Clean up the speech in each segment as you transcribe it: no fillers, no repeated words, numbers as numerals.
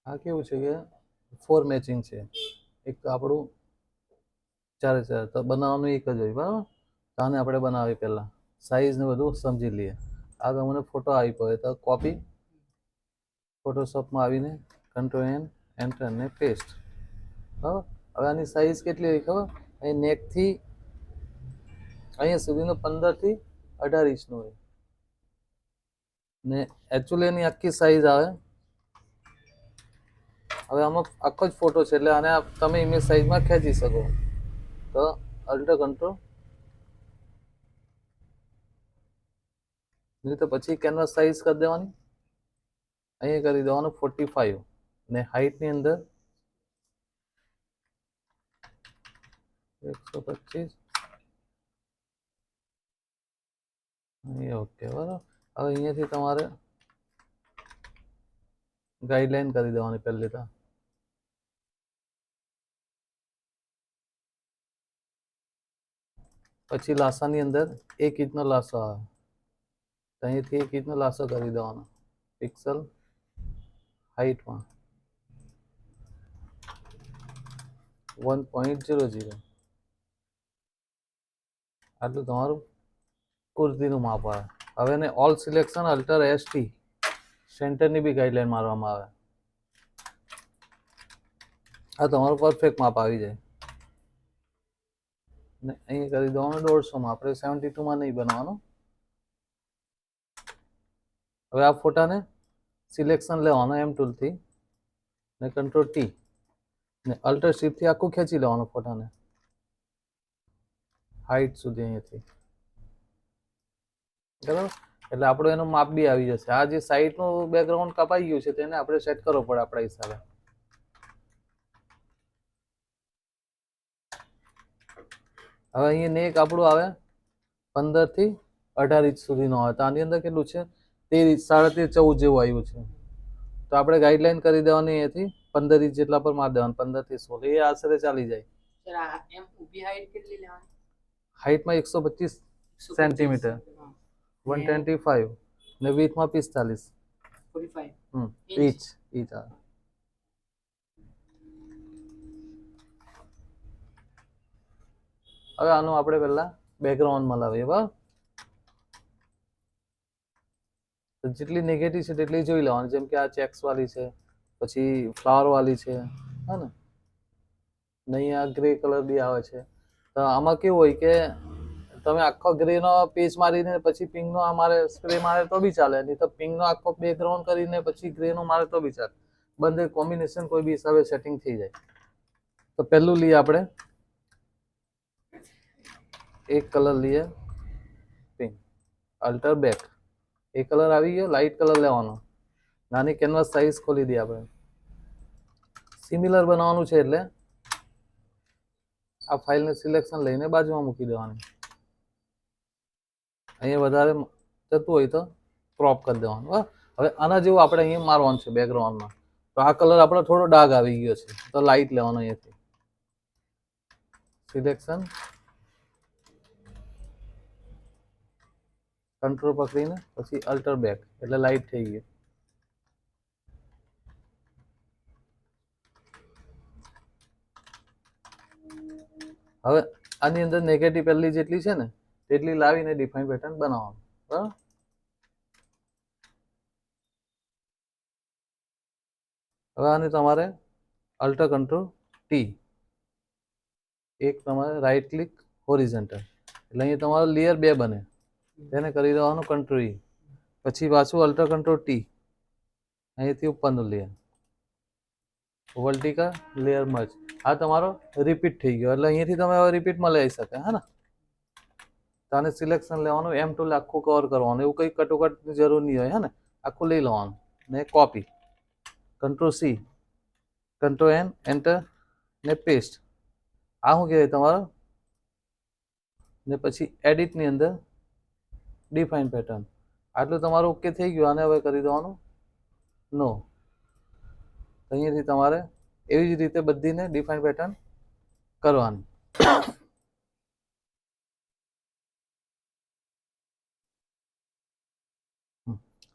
આ કેવું છે કે 4 મેચિંગ છે. એક તો આપણું 4x4 તો બનાવવાનું એક જ હોય બરાબર. તો આને આપણે બનાવી પહેલા સાઈઝ ને બધું સમજી લઈએ. આ તમને ફોટો આવી પડે તો કોપી ફોટોશોપમાં આવીને કંટ્રોલ એન એન્ટર ને પેસ્ટ. બરાબર. હવે આની સાઈઝ કેટલી હોય ખબર? અહીં નેકથી અહીંયા સુધીનો 15 થી 18 ઇંચનો હોય ને એકચ્યુઅલી એની આખી સાઈઝ આવે. હવે આમાં આખો જ ફોટો છે એટલે આને તમે ઇમેજ સાઈઝમાં ખેંચી શકો. તો અલ્ટર કંટ્રોલ નહીં તો પછી કેનવાસ સાઈઝ કરી દેવાની. અહીંયા કરી દેવાનું 45 ને હાઈટની અંદર 125. ઓકે બરાબર. હવે અહીંયાથી તમારે ગાઈડલાઈન કરી દેવાની પહેલી તો. પછી લાસાની અંદર 1 ઇંચનો લાસો આવે. અહીંથી 1 ઇંચનો લાસો કરી દેવાનો પિક્સલ હાઈટમાં 1.00. આટલું તમારું કુર્તીનું માપ આવે. હવે એને ઓલ સિલેક્શન અલ્ટર એસટી સેન્ટરની બી ગાઈડલાઈન મારવામાં આવે. આ તમારું પરફેક્ટ માપ આવી જાય ને અહીં કરી દેવાનું 150માં. આપણે 72માં નહીં બનાવવાનું. હવે આ ફોટાને સિલેક્શન લેવાનું એમ ટૂલથી ને કંટ્રોલ ટી ને અલ્ટર શિફ્ટથી આખું ખેંચી લેવાનું ફોટાને હાઈટ સુધી અહીંયાથી. બરાબર. એટલે આપણું એનું માપ બી આવી જશે. આ જે સાઈડનું બેકગ્રાઉન્ડ કપાઈ ગયું છે તેને આપણે સેટ કરવો પડે આપણા હિસાબે. હવે અહીંયા નેક આપણું આવે 15 થી 18 ઇંચ સુધીનો આવે. તો આની અંદર કેટલું છે 13 ઇંચ 13.5 14 જેવું આવ્યું છે. તો આપણે ગાઈડલાઈન કરી દેવાની અહીંયાથી 15 ઇંચ જેટલા પર મારી દેવાનું 15 થી 16 એ આશરે ચાલી જાય. હાઈટમાં 125 સેન્ટીમીટર 125 ને વિડ્થમાં 45 ઇંચ આવે. હવે આનું આપણે પહેલા બેકગ્રાઉન્ડમાં લાવીએ. બરાબર. જેટલી નેગેટિવ છે તેટલી જોઈ લેવાની. જેમ કે આ ચેક્સ વાળી છે, પછી ફ્લાવર વાળી છે, હા ને નહીં આ ગ્રે કલર બી આવે છે. તો આમાં કેવું હોય કે તમે આખો ગ્રેનો પેજ મારીને પછી પિંકનો આ મારે સ્પ્રે મારે તો બી ચાલે, નહીં તો પિંકનો આખો બેકગ્રાઉન્ડ કરીને પછી ગ્રેનો મારે તો બી ચાલે. બંને કોમ્બિનેશન કોઈ બી હિસાબે સેટિંગ થઈ જાય. તો પહેલું લઈએ આપણે એક કલર લઈએ પિંક અલ્ટર બેક. એ કલર આવી ગયો. લાઇટ કલર લેવાનો. નાની કેનવાસ સાઈઝ ખોલી દઈએ આપણે. સિમિલર બનાવવાનું છે એટલે આ ફાઇલને સિલેક્શન લઈને બાજુમાં મૂકી દેવાની. અહીંયા વધારે જતું હોય તો ક્રોપ કરી દેવાનું. હવે આના જેવું આપણે અહીંયા મારવાનું છે બેકગ્રાઉન્ડમાં. તો આ કલર આપણો થોડો ડાઘ આવી ગયો છે તો લાઇટ લેવાનો. અહીંયાથી સિલેક્શન કંટ્રોલ પકડીને પછી અલ્ટર બેક એટલે લાઇટ થઈ ગયું. હવે આની અંદર નેગેટિવ પહેલી જેટલી છે ને તેટલી લાવીને ડિફાઇન પેટર્ન બનાવવાનું. બરાબર. હવે આને તમારે અલ્ટર કંટ્રોલ ટી એક તમારે રાઈટ ક્લિક હોરિઝોન્ટલ એટલે અહીંયા તમારો લેયર 2 બને. તેને કરી દેવાનું કંટ્રોલ ઈ. પછી પાછું અલ્ટર કંટ્રોલ ટી અહીંથી ઉપરનું લેયર વર્ટિકલ લેયર મર્જ. આ તમારો રિપીટ થઈ ગયો એટલે અહીંયાથી તમે હવે રિપીટમાં લઈ શકે. હા ને તો આને સિલેક્શન લેવાનું એમ ટૂલ આખું કવર કરવાનું. એવું કંઈ કટોકટની જરૂર નહીં હોય. હા ને આખું લઈ લેવાનું ને copy control C control N enter ને પેસ્ટ. આ શું કહેવાય તમારો ને પછી એડિટની અંદર ડિફાઇન પેટર્ન. આટલું તમારું ઓકે થઈ ગયું. આને હવે કરી દેવાનું નો. અહીંયાથી તમારે એવી જ રીતે બધીને ડિફાઇન પેટર્ન કરવાની.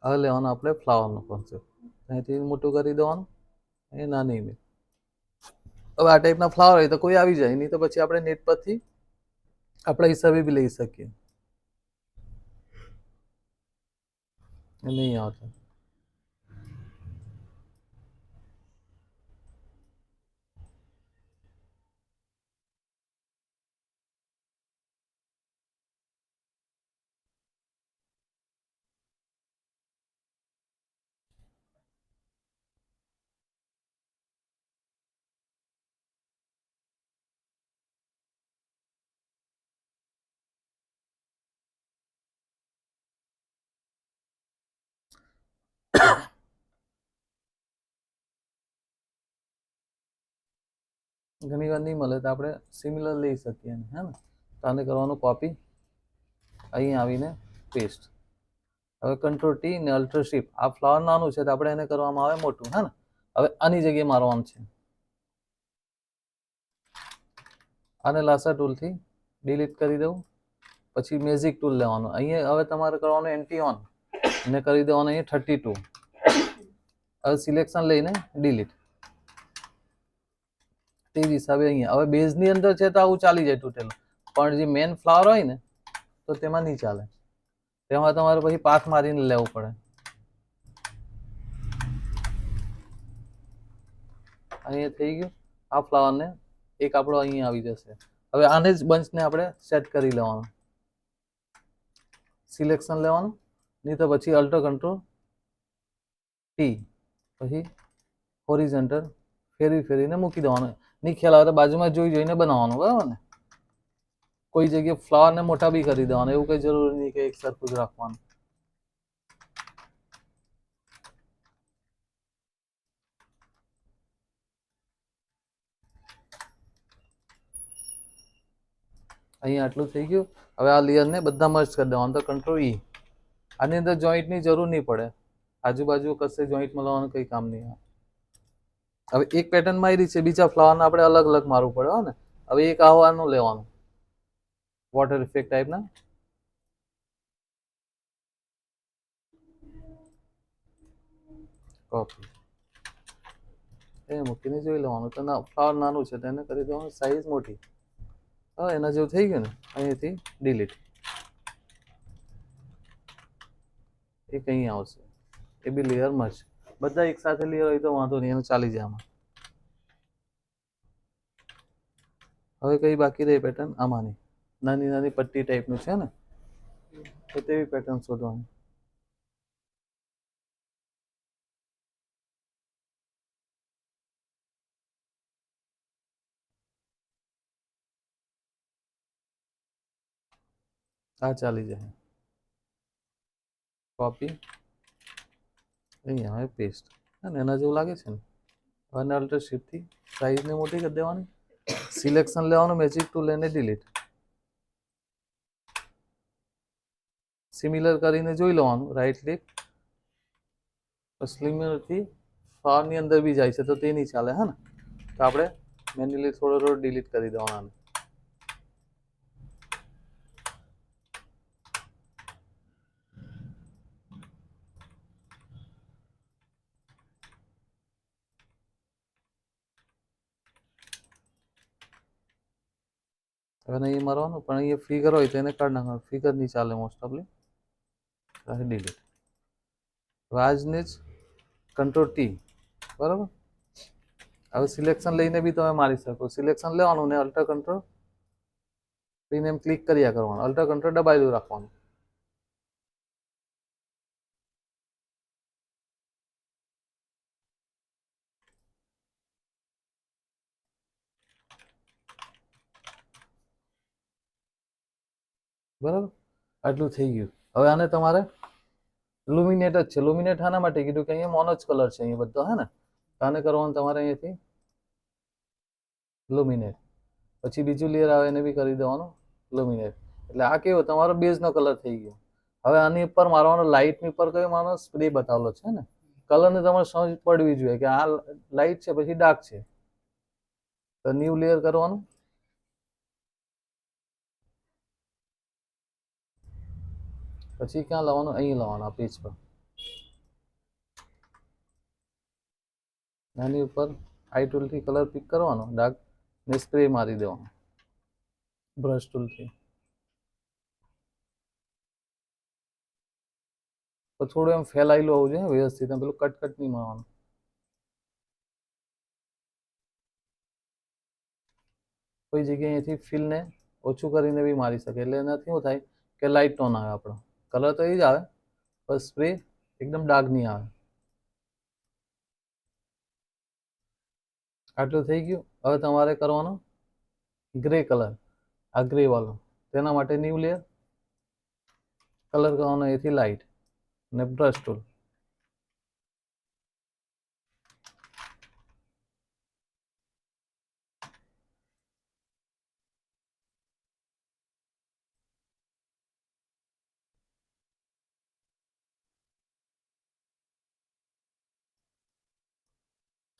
હવે લેવાનું આપણે ફ્લાવરનું કોન્સેપ્ટ. અહીંથી મોટું કરી દેવાનું એ નાની ઇમેજ. હવે આ ટાઈપના ફ્લાવર હોય તો કોઈ આવી જાય, નહીં તો પછી આપણે નેટ પરથી આપણા હિસાબે બી લઈ શકીએ. નહીં આવતા. ઘણી વાર નહીં મળે તો આપણે સિમિલર લઈ શકીએ, હે ને? તો આને કરવાનું કોપી, અહીં આવીને પેસ્ટ. હવે કંટ્રોલ ટી ને અલ્ટર શિફ્ટ. આ ફ્લાવર નાનું છે તો આપણે એને કરવામાં આવે મોટું, હે ને? હવે આની જગ્યાએ મારવાનું છે. આને લાસા ટૂલથી ડિલીટ કરી દઉં. પછી મેજિક ટૂલ લેવાનું. અહીંયા હવે તમારે કરવાનું એન્ટી ઓન ને કરી દેવાનું અહીંયા 32. હવે સિલેક્શન લઈને ડિલીટ. તે હિસાબે અહીંયા હવે બેઝની અંદર છે તો આવું ચાલી જાય તૂટેલું, પણ જે મેન ફ્લાવર હોય ને તો તેમાં નહીં ચાલે. તેમાં તમારે પછી પાથ મારીને લેવું પડે. અહીંયા થઈ ગયું. આ ફ્લાવરને એક આપણો અહીંયા આવી જશે. હવે આને જ બંચને આપણે સેટ કરી લેવાનું. સિલેક્શન લેવાનું, નહીં તો પછી અલ્ટર કંટ્રોલ ટી, પછી હોરિઝોન્ટલ ફેરીને મૂકી દેવાનું. નહીં ખ્યાલ આવે તો બાજુમાં જોઈને બનાવવાનું, બરાબર ને? કોઈ જગ્યાએ ફ્લાવરને મોટા બી કરી દેવાનું, એવું કઈ જરૂરી નહીં કે એક સરખું જ રાખવાનું. અહીંયા આટલું થઈ ગયું. હવે આ લેયરને બધા મર્જ કરી દેવાનું, તો કંટ્રોલ ઈ. આની અંદર જોઈન્ટની જરૂર નહીં પડે, આજુબાજુ કશે જોઈન્ટ મળવાનું કંઈ કામ નહીં. હવે એક પેટર્ન મારી છે, બીજા ફ્લાવરને આપણે અલગ અલગ મારવું પડે, હો ને? હવે એક આવવાનું લેવાનું, વોટર ઇફેક્ટ ટાઈપના. કોપી એ મૂકીને જોઈ લેવાનું. તો ફ્લાવર નાનું છે તેને કરી દેવાનું સાઈઝ મોટી. હવે એના જેવું થઈ ગયું ને, અહીંયાથી ડિલીટ. એક અહીં આવશે, એ બી લેયરમાં જ. બધા એક સાથે લેયર હોય તો વાંધો નહીં, એનું ચાલી જાય આમાં. હવે કઈ બાકી રહી પેટર્ન? આમાંની નાની નાની પટ્ટી ટાઈપનું છે ને, તો તેવી પેટર્ન શોધવાની. આ ચાલી જાય. કોપી, અહીંયા હવે પેસ્ટ. અને એના જેવું લાગે છે ને. હવે અલ્ટર શિફ્ટથી સાઈઝને મોટી કરી દેવાની. સિલેક્શન લેવાનું, મેજિક ટૂલ લઈને ડિલીટ. સિમિલર કરીને જોઈ લેવાનું, રાઈટ ક્લિક. સ્લિમરથી ફ્લાવરની અંદર બી જાય છે તો તે નહીં ચાલે, હે ને? તો આપણે મેન્યુઅલી થોડો ડિલીટ કરી દેવાનું. હવે નહીં મારવાનું, પણ અહીંયા ફિગર હોય તો એને કાઢી નાખવાનું. ફિગર નહીં ચાલે મોસ્ટ ઓફલી, ડિલીટ. આજને જ કંટ્રોલ ટી, બરાબર? હવે સિલેક્શન લઈને બી તમે મારી શકો. સિલેક્શન લેવાનું ને અલ્ટર કંટ્રોલ પીને એમ ક્લિક કર્યા કરવાનું. અલ્ટર કંટ્રોલ દબાયેલું રાખવાનું. બરાબર, આટલું થઈ ગયું. હવે આને તમારે લુમિનેટ જ છે. લુમિનેટ આના માટે કીધું કે અહીંયા મોનો જ કલર છે અહીંયા બધો, હે ને? આને કરવાનું તમારે અહીંયાથી લુમિનેટ. પછી બીજું લેયર આવે એને બી કરી દેવાનું લુમિનેટ. એટલે આ કેવો તમારો બેઝનો કલર થઈ ગયો. હવે આની ઉપર મારવાનો, લાઇટની ઉપર કયો મારવાનો? સ્પ્રે બતાવેલો છે ને. કલરને તમારે સમજ પડવી જોઈએ કે આ લાઇટ છે પછી ડાર્ક છે. તો ન્યૂ લેયર કરવાનું. પછી ક્યાં લાવવાનું? અહીં લાવવાનું, આ પેજ પર. આની ઉપર આઈ ટૂલથી કલર પિક કરવાનો, ડાર્ક ને સ્પ્રે મારી દેવાનો બ્રશ ટૂલથી. તો થોડું એમ ફેલાયેલું હોવું જોઈએ વ્યવસ્થિત, પેલું કટ નહીં મારવાનું. કોઈ જગ્યાએ અહીંથી ફીલને ઓછું કરીને બી મારી શકે, એટલે એનાથી શું થાય કે લાઇટ ટોન આવે આપણો. કલર તો એ જ આવે પણ સ્પ્રે એકદમ ડાર્ક નહીં આવે. આટલું થઈ ગયું. હવે તમારે કરવાનો ગ્રે કલર, આ ગ્રે વાળો. તેના માટે ન્યૂ લેયર, કલર કરવાનો એથી લાઇટ ને બ્રશ ટૂલ.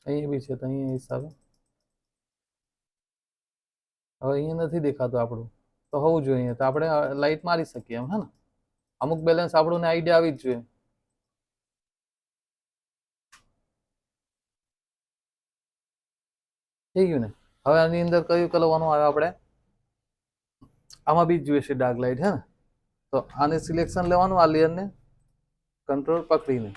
અહીંયા બી છે તો અહીંયા હિસાબે. હવે અહીંયા નથી દેખાતું આપણું, તો હોવું જોઈએ, તો આપણે લાઇટ મારી શકીએ એમ, હે ને. અમુક બેલેન્સ આપણને આઈડિયા આવી જ જોઈએ. થઈ ગયું ને. હવે આની અંદર કયું કરવાનું આવે આપણે, આમાં બી જોઈએ છે ડાર્ક લાઇટ, હે ને. તો આને સિલેક્શન લેવાનું, આ લેયરને કંટ્રોલ પકડીને,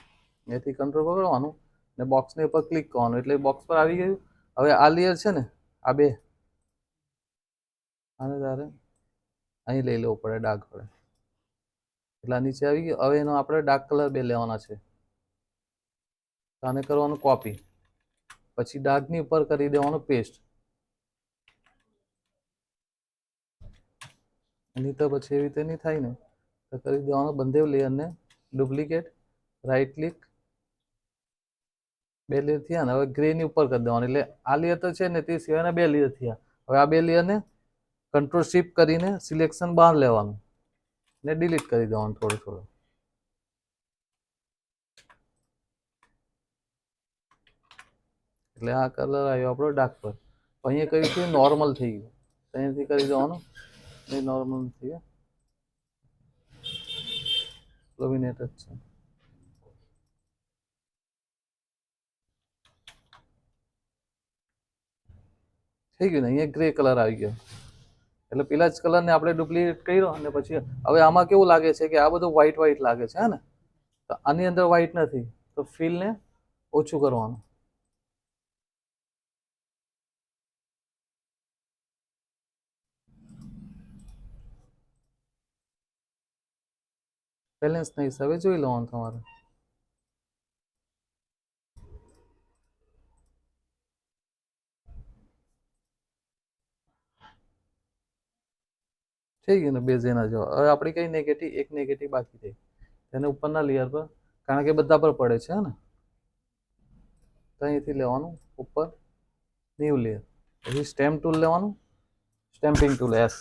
એથી કંટ્રોલ પકડવાનું ને બોક્સની ઉપર ક્લિક કરવાનું, એટલે બોક્સ પર આવી ગયું. હવે આ લેયર છે ને, આ બે, આને તારે અહીં લઈ લેવું પડે ડાર્ક વડે, એટલે નીચે આવી ગયું. હવે એનો આપણે ડાર્ક કલર બે લેવાના છે, આને કરવાનું કોપી, પછી ડાર્કની ઉપર કરી દેવાનું પેસ્ટ. એની તો પછી એવી રીતે નહીં થાય ને, તો કરી દેવાનું બંને લેયરને ડુપ્લિકેટ, રાઈટ ક્લિક, બે લેયર થયા ને. હવે ગ્રેની ઉપર કરી દેવાનું, એટલે આ લેયર તો છે ને તે સિવાયના બે લેયર થયા. હવે આ બે લેયરને કંટ્રોલ શિફ્ટ કરીને સિલેક્શન બહાર લેવાનું ને ડિલીટ કરી દેવાનું થોડું થોડું. એટલે આ કલર આવ્યો આપણો ડાર્ક પર. અહીંયા કયું છે નોર્મલ થઈ ગયું, અહીંયાથી કરી દેવાનું, એ નોર્મલ થઈ ગયું, લુમિનેટ જ છે. થઈ ગયું ને, અહીંયા ગ્રે કલર આવી ગયો. એટલે પેલા જ કલરને આપણે ડુપ્લિકેટ કર્યો અને પછી હવે આમાં કેવું લાગે છે કે આ બધું વ્હાઈટ વ્હાઈટ લાગે છે, હે ને. તો આની અંદર વ્હાઈટ નથી, તો ફીલને ઓછું કરવાનું. બેલેન્સના હિસાબે જોઈ લેવાનું તમારે. થઈ ગયું ને બેઝ એના જેવા. હવે આપણી કઈ નેગેટિવ, એક નેગેટિવ બાકી થઈ, તેને ઉપરના લેયર પર, કારણ કે બધા પર પડે છે, હે ને. તો અહીંથી લેવાનું ઉપર ન્યૂ લેયર, પછી સ્ટેમ્પ ટૂલ લેવાનું, સ્ટેમ્પિંગ ટૂલ એસ,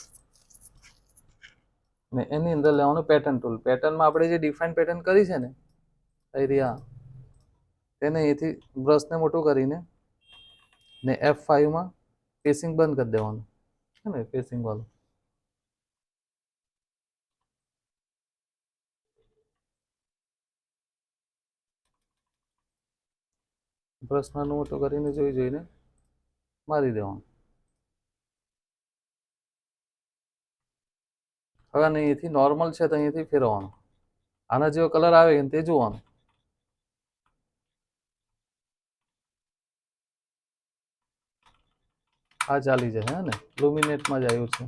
ને એની અંદર લેવાનું પેટર્ન ટૂલ. પેટર્નમાં આપણે જે ડિફાઇન પેટર્ન કરી છે ને એરિયા, તેને અહીંથી બ્રશને મોટું કરીને ને F5માં પેસિંગ બંધ કરી દેવાનું, હે ને, પેસિંગ વાળું. બ્રશ નાનું મોટું કરીને જોઈને મારી દેવાનું. હવે અહીંથી નોર્મલ છે તો અહીંથી ફેરવવાનું, આના જેવો કલર આવે તે જોવાનું. આ ચાલી જાય, હે ને, લુમિનેટમાં જ આવ્યું છે,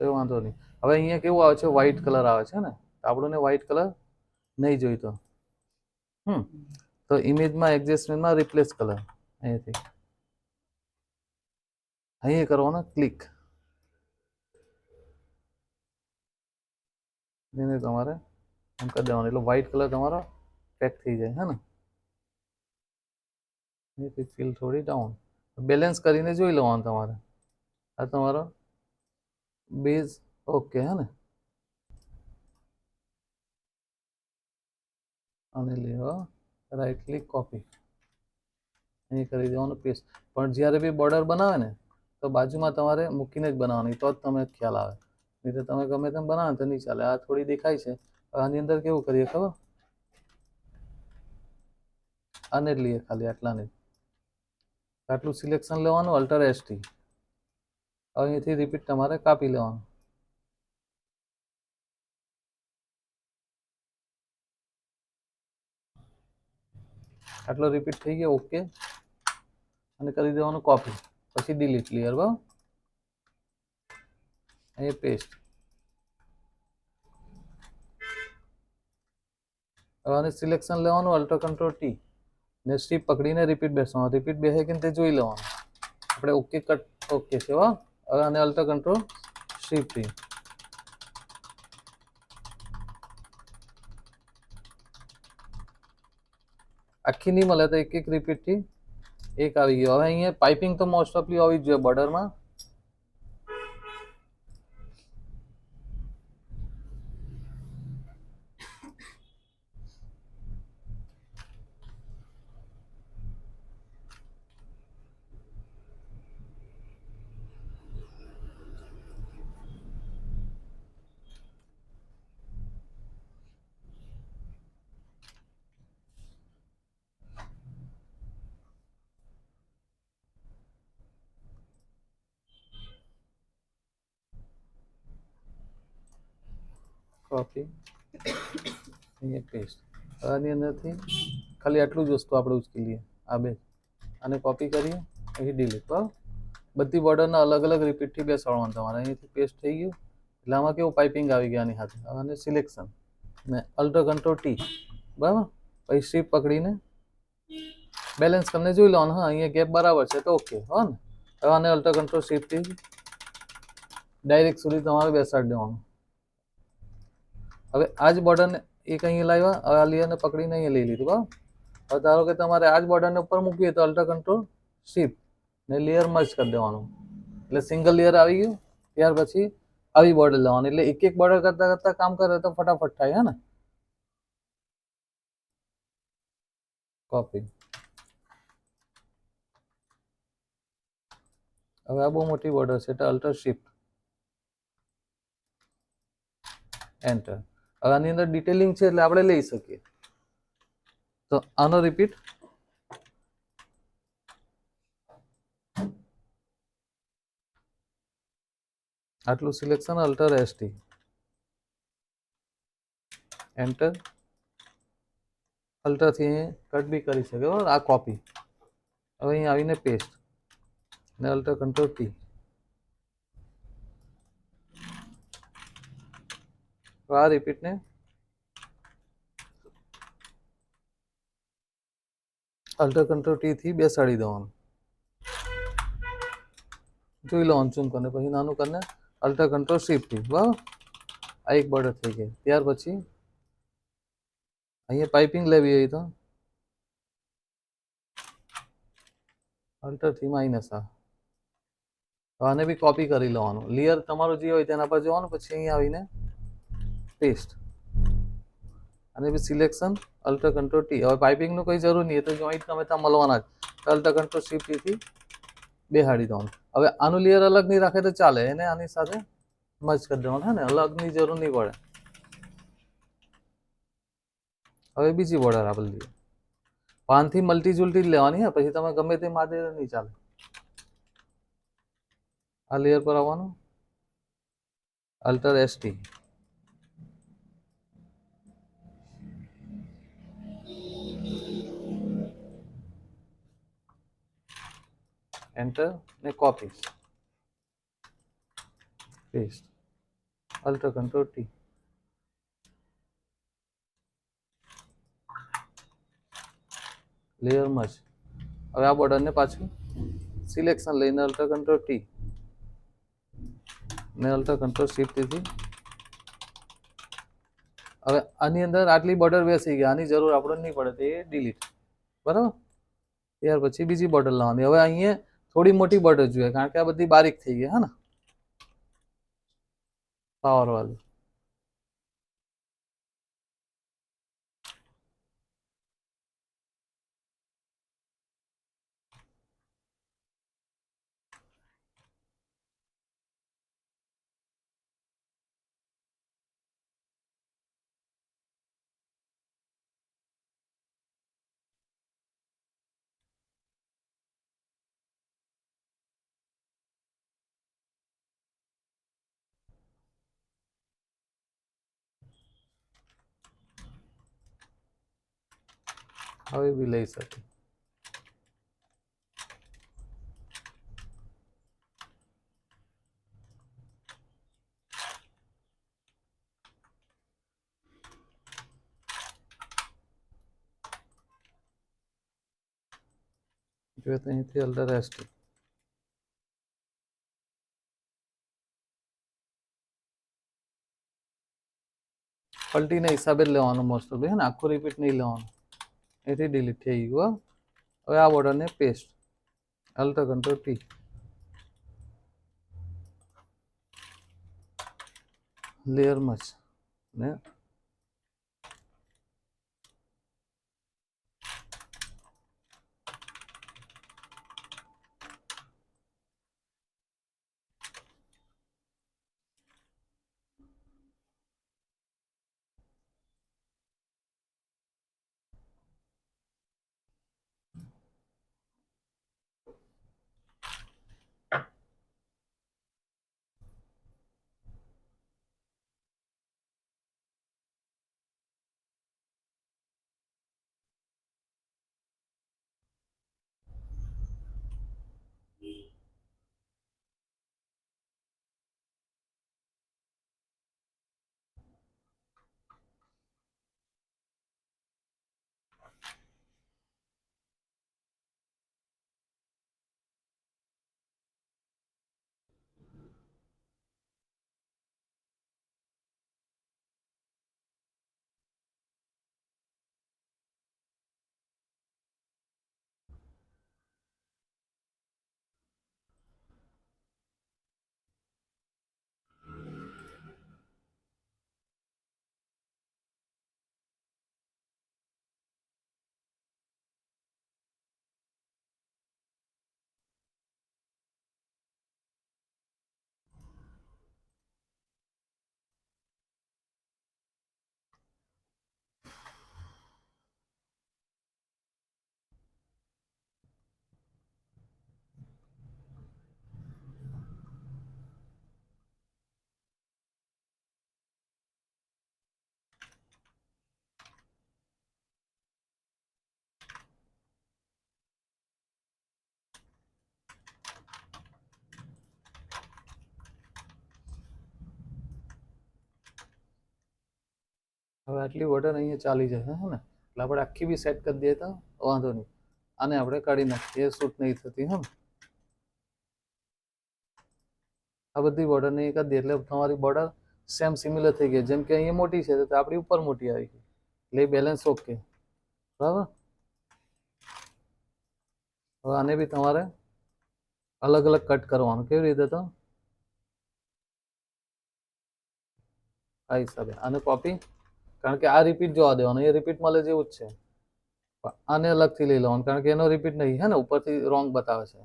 કોઈ વાંધો નહીં. હવે અહીંયા કેવું આવે છે, વ્હાઈટ કલર આવે છે ને, આપણને વ્હાઈટ કલર નહીં જોઈતો. તો ઇમેજમાં એડજસ્ટમેન્ટમાં રિપ્લેસ કલર, અહીંયાથી અહીંયા કરવાનો ક્લિક, એને તમારે એમ કરી દેવાનું, એટલે વ્હાઈટ કલર તમારો પેક થઈ જાય, હે ને. અહીંથી ફીલ થોડી ડાઉન, બેલેન્સ કરીને જોઈ લેવાનું તમારે. આ તમારો બેઝ ઓકે, હે ને. અને લેવા રાઈટ ક્લિક કોપી, અહીં કરી દેવાનું પેસ્ટ. પણ જ્યારે બી બોર્ડર બનાવે ને તો બાજુમાં તમારે મૂકીને જ બનાવવાની, તો જ તમે ખ્યાલ આવે, નહીં તો તમે ગમે તેમ બનાવો તો નહીં ચાલે. આ થોડી દેખાય છે, આની અંદર કેવું કરીએ ખબર, આને જ લઈએ ખાલી આટલાને આટલું સિલેક્શન લેવાનું અલ્ટર એસટી અહીંથી રિપીટ તમારે કાપી લેવાનું આટલો રિપીટ થઈ ગયો ઓકે અને કરી દેવાનું કોપી પછી ડિલીટ ક્લિયર બરાબર અહીં પેસ્ટ હવે આને સિલેક્શન લેવાનું અલ્ટર કંટ્રોલ ટી ને સ્ટીપ પકડીને રિપીટ બેસવાનું રિપીટ બેસે કે તે જોઈ લેવાનું આપણે ઓકે કટ ઓકે છે હો હવે આને અલ્ટર કંટ્રોલ સ્ટીપ ટી આખી નહીં મળે તો એક એક રિપીટ થી એક આવી ગયો હવે અહીંયા પાઇપિંગ તો મોસ્ટ ઓફલી હોવી જ જોઈએ બોર્ડરમાં કોપી અહીંયા પેસ્ટ આની અંદરથી ખાલી આટલું જ વસ્તુ આપણે ઉચકી લઈએ આ બે આને કોપી કરીએ અહીં ડિલીટ બરાબર બધી બોર્ડરના અલગ અલગ રિપીટથી બેસાડવાનું તમારે અહીંથી પેસ્ટ થઈ ગયું એટલે આમાં કેવું પાઇપિંગ આવી ગયા આની સાથે અને સિલેક્શન ને અલ્ટર કંટ્રોલ ટી બરાબર પછી સ્ટ્રીપ પકડીને બેલેન્સ કરીને જોઈ લેવાનું હા અહીંયા ગેપ બરાબર છે તો ઓકે હો ને હવે આને અલ્ટર કંટ્રોલ સ્ટ્રીપથી ડાયરેક્ટ સુધી તમારે બેસાડી દેવાનું હવે આ જ બોર્ડરને એક અહીંયા લાવ્યા હવે આ લેયરને પકડીને અહીંયા લઈ લીધું બરાબર હવે ધારો કે તમારે આ જ બોર્ડરને ઉપર મૂકીએ તો અલ્ટર કંટ્રોલ શિફ્ટ ને લેયર મર્જ કરી દેવાનું એટલે સિંગલ લેયર આવી ગયું ત્યાર પછી આવી બોર્ડર લેવાની એટલે એક એક બોર્ડર કરતા કરતા કામ કરે તો ફટાફટ થાય હે ને કોપી હવે આ બહુ મોટી બોર્ડર છે એટલે અલ્ટર શિફ્ટ એન્ટર હવે આની અંદર ડિટેલિંગ છે એટલે આપણે લઈ શકીએ તો આનો રિપીટ આટલું સિલેક્શન અલ્ટર એસટી એન્ટર અલ્ટરથી કટ બી કરી શકે બરાબર આ કોપી હવે અહીં આવીને પેસ્ટ ને અલ્ટર કંટ્રોલ ટી આ રિપીટને અલ્ટર કંટ્રોલ ટી થી બેસાડી દેવાનું જોઈ લેવાનું ઝૂમ કરીને પછી નાનું કરીને અલ્ટર કંટ્રોલ શિફ્ટ થી બરાબર આ એક બોર્ડર થઈ ગઈ ત્યાર પછી અહીંયા પાઇપિંગ લેવી હોય તો અલ્ટર થી માઇનસ આને બી કોપી કરી લેવાનું લેયર તમારું જે હોય તેના પર જવાનું પછી અહીંયા આવીને પેસ્ટ અને બી સિલેક્શન અલ્ટર કંટ્રોલ ટી હવે પાઇપિંગનું કોઈ જરૂર નહીં તો જોઈન્ટ ગમે ત્યાં મળવાના જ અલ્ટર કંટ્રોલ શિફ્ટ થી બેહાડી દેવાનું હવે આનું લેયર અલગ નહીં રાખે તો ચાલે એને આની સાથે મર્જ કરી દેવાનું હે ને અલગની જરૂર નહીં પડે હવે બીજી બોર્ડર આપણે લઈએ પાનથી મલ્ટી જુલટી જ લેવાની હે પછી તમે ગમે તે માદે નહીં ચાલે આ લેયર પર આવવાનું અલ્ટર એસટી એન્ટર ને copy paste alter control T layer merge હવે આ બોર્ડરને પાછું સિલેક્શન લઈને અલ્ટર કંટ્રોલ ટી ને અલ્ટર કંટ્રોલ શિફ્ટ થી હવે આની અંદર આટલી બોર્ડર બેસી ગઈ આની જરૂર આપણે નહીં પડે તો એ ડિલીટ બરાબર ત્યાર પછી બીજી બોર્ડર લાવવાની હવે અહીંયા થોડી મોટી બોર્ડર જોઈએ કારણ કે આ બધી બારીક થઈ ગઈ હે ને પાવર વાળી હવે બી લઈ શકે. જો તો અહીંથી અલ્ટર એસટી પલટીના હિસાબે જ લેવાનું મોસ્ટ ઓફ હે ને, આખું રિપીટ નહીં લેવાનું. એથી ડિલીટ થઈ ગયું. હવે આ બોર્ડરને પેસ્ટ, અલ્ટર કંટ્રોલ ટી, લેયરમાં જ ને હવે આટલી બોર્ડર અહીંયા ચાલી જશે હે ને. એટલે આપણે આખી બી સેટ કરી દઈએ તો વાંધો નહીં. આને આપણે કાઢી નાખીએ, એ શૂટ નહીં થતી હે ને. આ બધી બોર્ડર નહીં કરી દઈએ એટલે તમારી બોર્ડર સેમ સિમિલર થઈ ગઈ. જેમ કે અહીંયા મોટી છે તો આપણી ઉપર મોટી આવી ગઈ, એટલે બેલેન્સ ઓકે. બરાબર. હવે આને બી તમારે અલગ અલગ કટ કરવાનું. કેવી રીતે? તો આ હિસાબે આને કોપી, કારણ કે આ રિપીટ જોવા દેવાનું, એ રિપીટ મળે જેવું જ છે. આને અલગથી લઈ લેવાનું, કારણ કે એનો રિપીટ નહીં હે ને, ઉપરથી રોંગ બતાવે છે.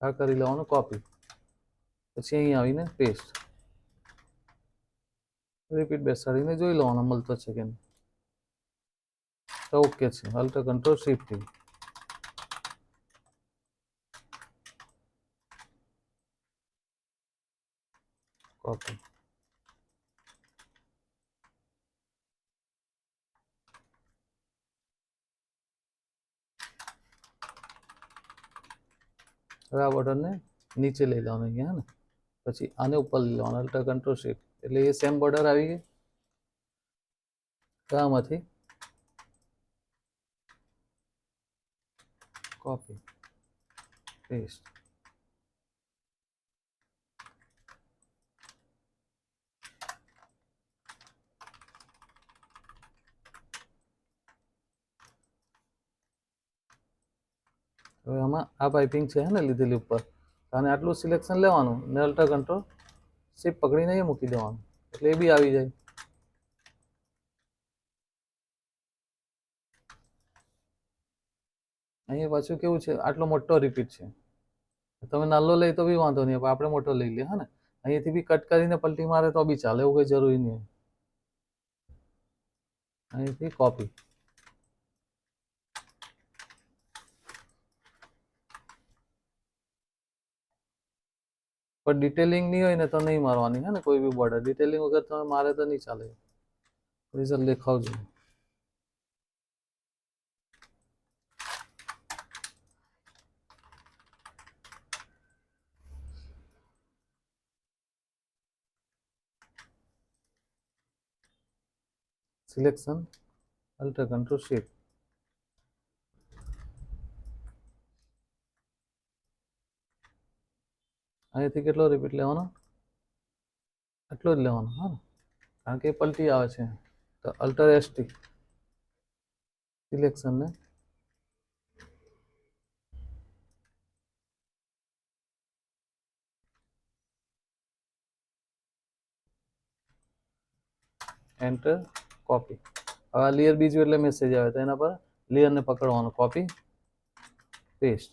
આ કરી લેવાનું કોપી, પછી અહીં આવીને પેસ્ટ, રિપીટ બેસાડીને જોઈ લેવાનો મળતો છે કે નહીં. તો ઓકે છે. Alter control shift, copy. હવે આ બોર્ડરને નીચે લઈ લેવાનું અહીંયા ને, પછી આને ઉપર લઈ લેવાનું, અલ્ટર કંટ્રોલ શિફ્ટ, એટલે એ સેમ બોર્ડર આવી ગઈ. આમાંથી કોપી પેસ્ટ, હવે આમાં આ પાઇપિંગ છે ને લીધેલી ઉપર, અને આટલું સિલેક્શન લેવાનું ને અલ્ટર કંટ્રોલ શિફ્ટ પકડીને એ મૂકી દેવાનું, એટલે એ બી આવી જાય. અહીંયા પાછું કેવું છે, આટલો મોટો રિપીટ છે. તમે નાનો લઈ તો બી વાંધો નહીં, આપણે મોટો લઈ લઈએ. હા ને, અહીંયાથી બી કટ કરીને પલટી મારે તો બી ચાલે, એવું કંઈ જરૂરી નહીં. અહીંથી કોપી, પણ ડિટેલિંગ નહીં હોય ને તો નહીં મારવાની. હે ને, કોઈ બી બોર્ડર ડિટેલિંગ વગર તમે મારે તો નહીં ચાલે. રિઝલ્ટ દેખાવજો. Selection alter control shift. અહીંથી કેટલો રિપીટ લેવાનો? આટલો જ લેવાનો. હા, કારણ કે પલટી આવે છે. તો અલ્ટર એસટી સિલેક્શનને એન્ટર કોપી. હવે આ લેયર બીજું એટલે મેસેજ આવે તો એના પર લેયરને પકડવાનું, કોપી પેસ્ટ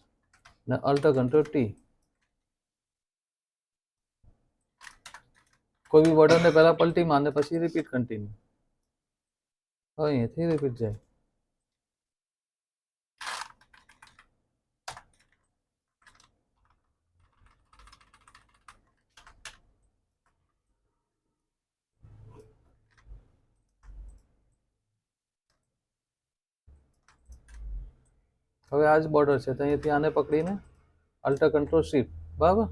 ને અલ્ટર કંટ્રોલ ટી. કોઈ બી બોર્ડરને પહેલા પલટી મારને પછી રિપીટ કન્ટિન્યુ. હવે અહીંયાથી રિપીટ જાય. હવે આ જ બોર્ડર છે તો અહીંયાથી આને પકડીને અલ્ટર કંટ્રોલ શિફ્ટ, બરાબર.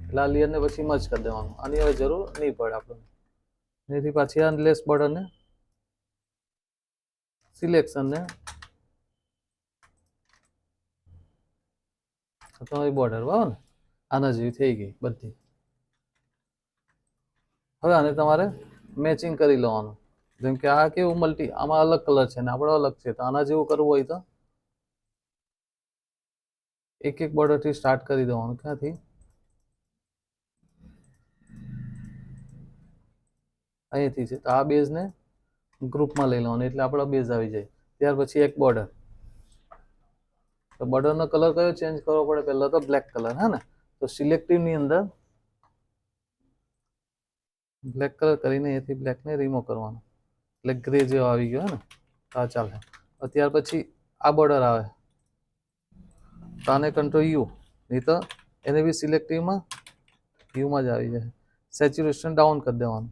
એટલે આ લેયરને પછી મર્જ કરી દેવાનું. આની હવે જરૂર નહીં પડે આપણને. અહીંથી પાછી આ લેસ બોર્ડરને સિલેક્શનને તમારી બોર્ડર, બરાબર ને, આના જેવી થઈ ગઈ બધી. હવે આને તમારે મેચિંગ કરી લેવાનું. જેમ કે આ કેવું મલ્ટી, આમાં અલગ કલર છે ને આપણો અલગ છે, તો આના જેવું કરવું હોય તો એક એક બોર્ડરથી સ્ટાર્ટ કરી દેવાનું. ક્યાંથી? અહીંથી છે. તો આ બેઝને ગ્રુપમાં લઈ લેવાનું એટલે આપણો બેઝ આવી જાય. ત્યાર પછી એક બોર્ડર. તો બોર્ડરનો કલર કયો ચેન્જ કરવો પડે? પહેલા તો બ્લેક કલર, હે ને. તો સિલેક્ટિવની અંદર બ્લેક કલર કરીને અહીંથી બ્લેકને રિમૂવ કરવાનો એટલે ગ્રે જેવો આવી ગયો, હે ને. આ ચાલે. ત્યાર પછી આ બોર્ડર આવે તો આને કંટ્રોલ યુ, નહીં તો એને બી સિલેક્ટિવમાં યુમાં જ આવી જાય. સેચ્યુરેશન ડાઉન કરી દેવાનું.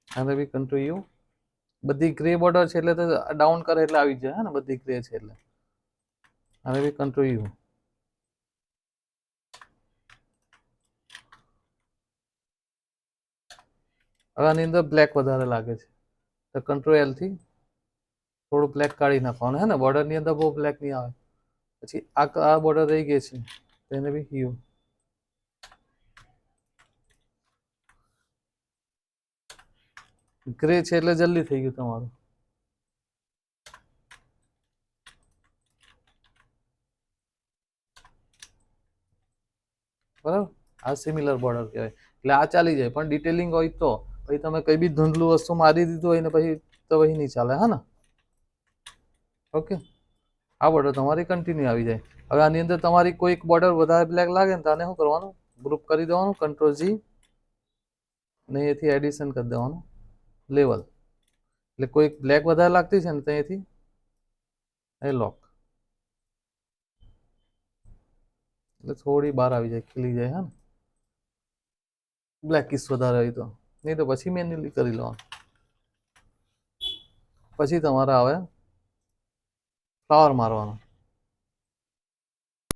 આને બી કંટ્રોલ યુ. બધી ગ્રે બોર્ડર છે એટલે તો ડાઉન કરે એટલે આવી જાય, હે ને. બધી ગ્રે છે એટલે આને બી કંટ્રોલ યુ. હવે આની અંદર બ્લેક વધારે લાગે છે તો કંટ્રોલ એલ થી થોડું બ્લેક કાઢી નાખવાનું, હે ને. બોર્ડરની અંદર બહુ બ્લેક નહીં આવે. પછી આ બોર્ડર રહી ગઈ છે તેને બી યુ. ગ્રે છે એટલે જલ્દી થઈ ગયું તમારું. બરાબર. આ સિમિલર બોર્ડર કહેવાય. એટલે આ ચાલી જાય, પણ ડિટેલિંગ હોય તો પછી તમે કઈ બી ધૂંધલું વસ્તુ મારી દીધું હોય ને પછી તો પછી નહીં ચાલે, હા ને. ઓકે. આ બોર્ડર તમારી કન્ટિન્યુ આવી જાય. હવે આની અંદર તમારી કોઈક બોર્ડર વધારે બ્લેક લાગે ને તો આને શું કરવાનું? ગ્રુપ કરી દેવાનું, કંટ્રોલ જી ને અહીંથી એડિશન કરી દેવાનું લેવલ. એટલે કોઈક બ્લેક વધારે લાગતી છે ને તો અહીંથી એ લોક એટલે થોડી બહાર આવી જાય, ખીલી જાય, હા ને. બ્લેક કિસ વધારે હોય તો, નહીં તો પછી મેન્યુઅલી કરી લેવાનું. પછી તમારે આવે ફ્લાવર મારવાનો.